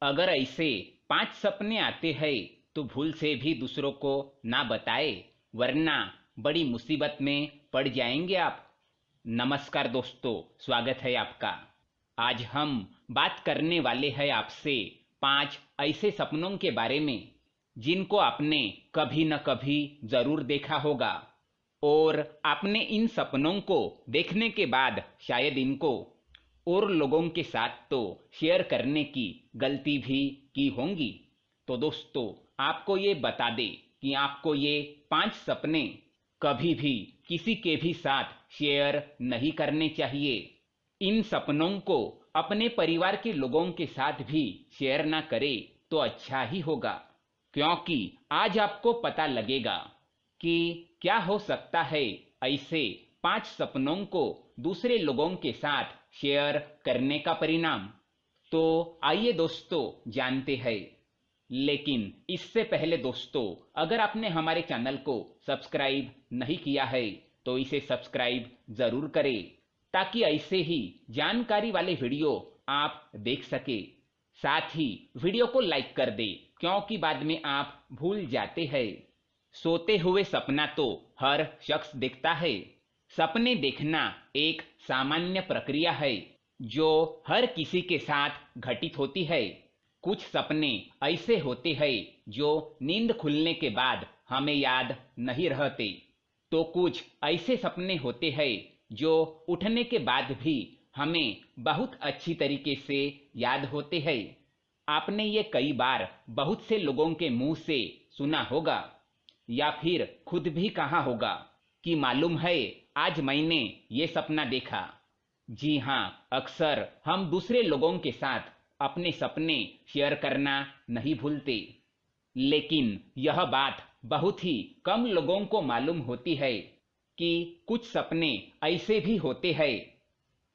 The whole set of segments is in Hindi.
अगर ऐसे 5 सपने आते हैं तो भूल से भी दूसरों को ना बताए, वरना बड़ी मुसीबत में पड़ जाएंगे आप। नमस्कार दोस्तों, स्वागत है आपका। आज हम बात करने वाले हैं आपसे 5 ऐसे सपनों के बारे में जिनको आपने कभी न कभी जरूर देखा होगा, और आपने इन सपनों को देखने के बाद शायद इनको और लोगों के साथ तो शेयर करने की गलती भी की होंगी। तो दोस्तों, आपको ये बता दे कि आपको ये 5 सपने कभी भी किसी के भी साथ शेयर नहीं करने चाहिए। इन सपनों को अपने परिवार के लोगों के साथ भी शेयर ना करें तो अच्छा ही होगा, क्योंकि आज आपको पता लगेगा कि क्या हो सकता है ऐसे 5 सपनों को दूसरे लोगों के साथ शेयर करने का परिणाम। तो आइए दोस्तों जानते हैं। लेकिन इससे पहले दोस्तों, अगर आपने हमारे चैनल को सब्सक्राइब नहीं किया है तो इसे सब्सक्राइब जरूर करें, ताकि ऐसे ही जानकारी वाले वीडियो आप देख सके। साथ ही वीडियो को लाइक कर दे, क्योंकि बाद में आप भूल जाते हैं। सोते हुए सपना तो हर शख्स देखता है। सपने देखना एक सामान्य प्रक्रिया है जो हर किसी के साथ घटित होती है। कुछ सपने ऐसे होते हैं जो नींद खुलने के बाद हमें याद नहीं रहते, तो कुछ ऐसे सपने होते हैं जो उठने के बाद भी हमें बहुत अच्छी तरीके से याद होते हैं। आपने ये कई बार बहुत से लोगों के मुंह से सुना होगा, या फिर खुद भी कहा होगा कि मालूम है आज मैंने ये सपना देखा। जी हाँ, अक्सर हम दूसरे लोगों के साथ अपने सपने शेयर करना नहीं भूलते, लेकिन यह बात बहुत ही कम लोगों को मालूम होती है कि कुछ सपने ऐसे भी होते हैं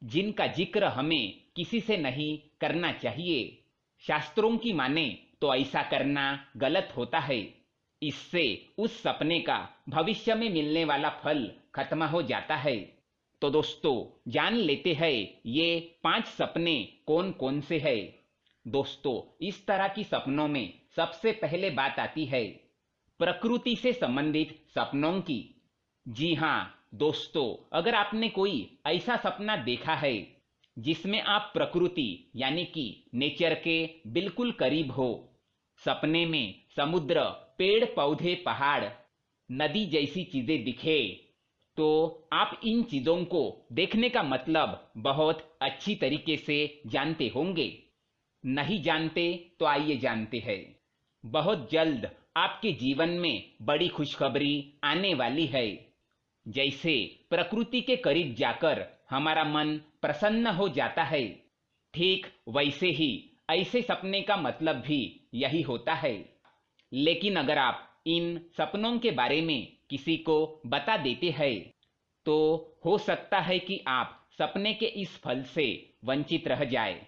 जिनका जिक्र हमें किसी से नहीं करना चाहिए। शास्त्रों की माने तो ऐसा करना गलत होता है। इससे उस सपने का भविष्य में मिलने वाला फल खत्म हो जाता है। तो दोस्तों, जान लेते हैं ये 5 सपने कौन कौन से हैं। दोस्तों, इस तरह की सपनों में सबसे पहले बात आती है प्रकृति से संबंधित सपनों की। जी हाँ दोस्तों, अगर आपने कोई ऐसा सपना देखा है जिसमें आप प्रकृति यानी कि नेचर के बिल्कुल करीब हो, सपने में समुद्र, पेड़ पौधे, पहाड़, नदी जैसी चीजें दिखे, तो आप इन चीजों को देखने का मतलब बहुत अच्छी तरीके से जानते होंगे। नहीं जानते तो आइए जानते हैं। बहुत जल्द आपके जीवन में बड़ी खुशखबरी आने वाली है। जैसे प्रकृति के करीब जाकर हमारा मन प्रसन्न हो जाता है, ठीक वैसे ही ऐसे सपने का मतलब भी यही होता है। लेकिन अगर आप इन सपनों के बारे में किसी को बता देते हैं तो हो सकता है कि आप सपने के इस फल से वंचित रह जाए।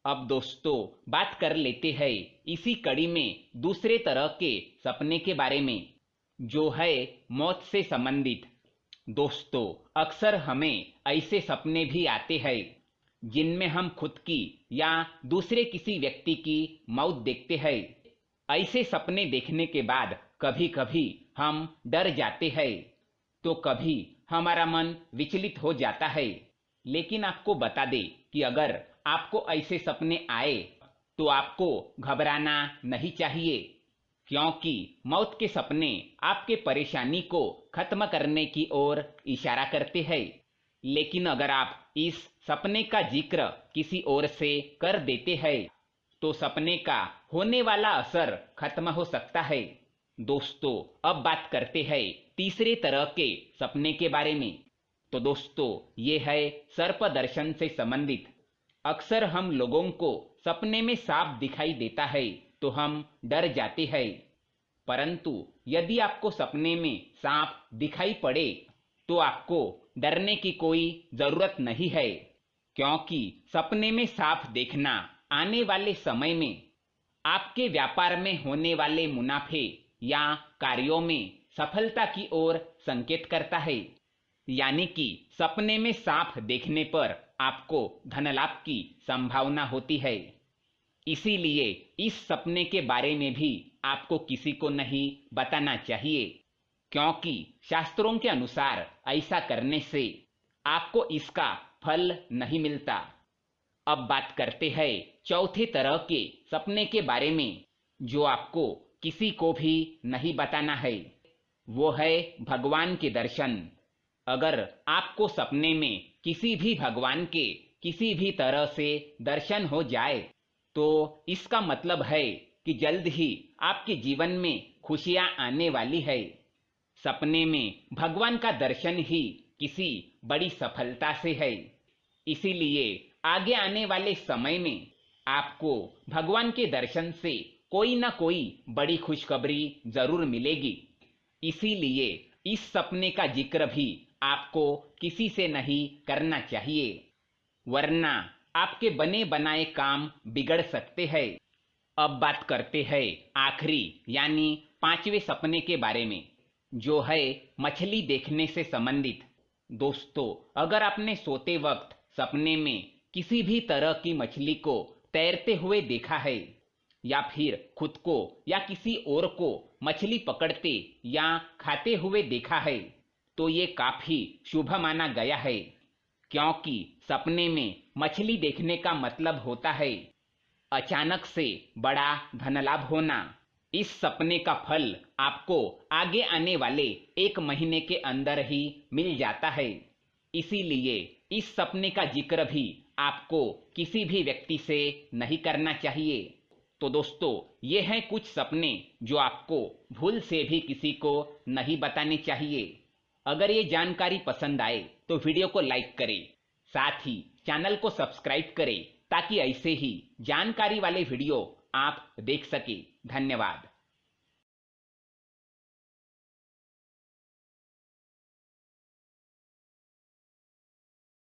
अब दोस्तों, बात कर लेते हैं इसी कड़ी में दूसरे तरह के सपने के बारे में, जो है मौत से संबंधित। दोस्तों, अक्सर हमें ऐसे सपने भी आते हैं जिनमें हम खुद की या दूसरे किसी व्यक्ति की मौत देखते हैं। ऐसे सपने देखने के बाद कभी कभी हम डर जाते हैं, तो कभी हमारा मन विचलित हो जाता है। लेकिन आपको बता दें कि अगर आपको ऐसे सपने आए तो आपको घबराना नहीं चाहिए, क्योंकि मौत के सपने आपके परेशानी को खत्म करने की ओर इशारा करते हैं। लेकिन अगर आप इस सपने का जिक्र किसी और से कर देते हैं तो सपने का होने वाला असर खत्म हो सकता है। दोस्तों, अब बात करते हैं तीसरे तरह के सपने के बारे में। तो दोस्तों, ये है सर्प दर्शन से संबंधित। अक्सर हम लोगों को सपने में सांप दिखाई देता है तो हम डर जाते हैं, परंतु यदि आपको सपने में सांप दिखाई पड़े तो आपको डरने की कोई जरूरत नहीं है, क्योंकि सपने में सांप देखना आने वाले समय में आपके व्यापार में होने वाले मुनाफे या कार्यों में सफलता की ओर संकेत करता है। यानी कि सपने में सांप देखने पर आपको धन लाभ की संभावना होती है। इसीलिए इस सपने के बारे में भी आपको किसी को नहीं बताना चाहिए, क्योंकि शास्त्रों के अनुसार ऐसा करने से आपको इसका फल नहीं मिलता। अब बात करते हैं चौथे तरह के सपने के बारे में, जो आपको किसी को भी नहीं बताना है। वो है भगवान के दर्शन। अगर आपको सपने में किसी भी भगवान के किसी भी तरह से दर्शन हो जाए, तो इसका मतलब है कि जल्द ही आपके जीवन में खुशियां आने वाली है। सपने में भगवान का दर्शन ही किसी बड़ी सफलता से है। इसीलिए आगे आने वाले समय में आपको भगवान के दर्शन से कोई ना कोई बड़ी खुशखबरी जरूर मिलेगी। इसीलिए इस सपने का जिक्र भी आपको किसी से नहीं करना चाहिए, वरना आपके बने बनाए काम बिगड़ सकते हैं। अब बात करते हैं आखिरी यानी पांचवें सपने के बारे में, जो है मछली देखने से संबंधित। दोस्तों, अगर आपने सोते वक्त सपने में किसी भी तरह की मछली को तैरते हुए देखा है, या फिर खुद को या किसी और को मछली पकड़ते या खाते हुए देखा है, तो ये काफी शुभ माना गया है, क्योंकि सपने में मछली देखने का मतलब होता है अचानक से बड़ा धनलाभ होना। इस सपने का फल आपको आगे आने वाले 1 महीने के अंदर ही मिल जाता है। इसीलिए इस सपने का जिक्र भी आपको किसी भी व्यक्ति से नहीं करना चाहिए। तो दोस्तों, ये हैं कुछ सपने जो आपको भूल से भी किसी को नहीं बताने चाहिए। अगर ये जानकारी पसंद आए तो वीडियो को लाइक करें, साथ ही चैनल को सब्सक्राइब करें, ताकि ऐसे ही जानकारी वाले वीडियो आप देख सके। धन्यवाद।